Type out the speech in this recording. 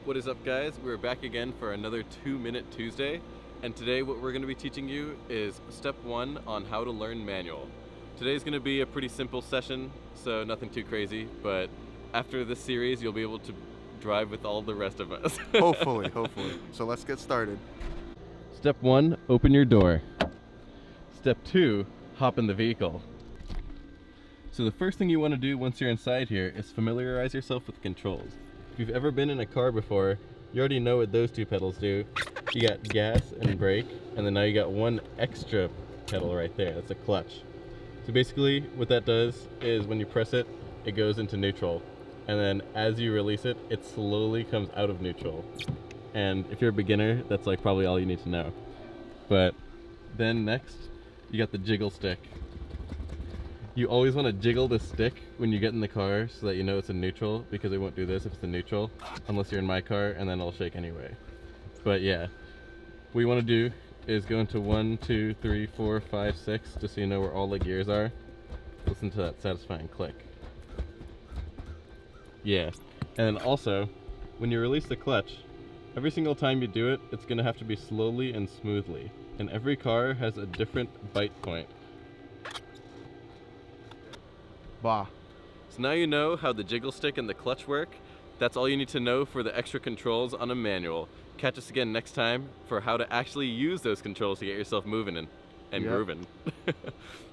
What is up, guys? We're back again for another 2-Minute Tuesday, and today what we're going to be teaching you is step 1 on how to learn manual. Today's going to be a pretty simple session, so nothing too crazy, but after this series you'll be able to drive with all the rest of us. Hopefully. So let's get started. Step 1, open your door. Step 2, hop in the vehicle. So the first thing you want to do once you're inside here is familiarize yourself with the controls. If you've ever been in a car before, you already know what those two pedals do. You got gas and brake, and then now you got one extra pedal right there. That's a clutch. So basically what that does is when you press it, it goes into neutral. And then as you release it, it slowly comes out of neutral. And if you're a beginner, that's like probably all you need to know. But then next, you got the jiggle stick. You always want to jiggle the stick when you get in the car so that you know it's in neutral, because it won't do this if it's in neutral, unless you're in my car, and then it'll shake anyway. But yeah, what you want to do is go into 1, 2, 3, 4, 5, 6, just so you know where all the gears are. Listen to that satisfying click. Yeah, and then also, when you release the clutch, every single time you do it, it's going to have to be slowly and smoothly. And every car has a different bite point. Bah. So now you know how the jiggle stick and the clutch work. That's all you need to know for the extra controls on a manual. Catch us again next time for how to actually use those controls to get yourself moving and grooving.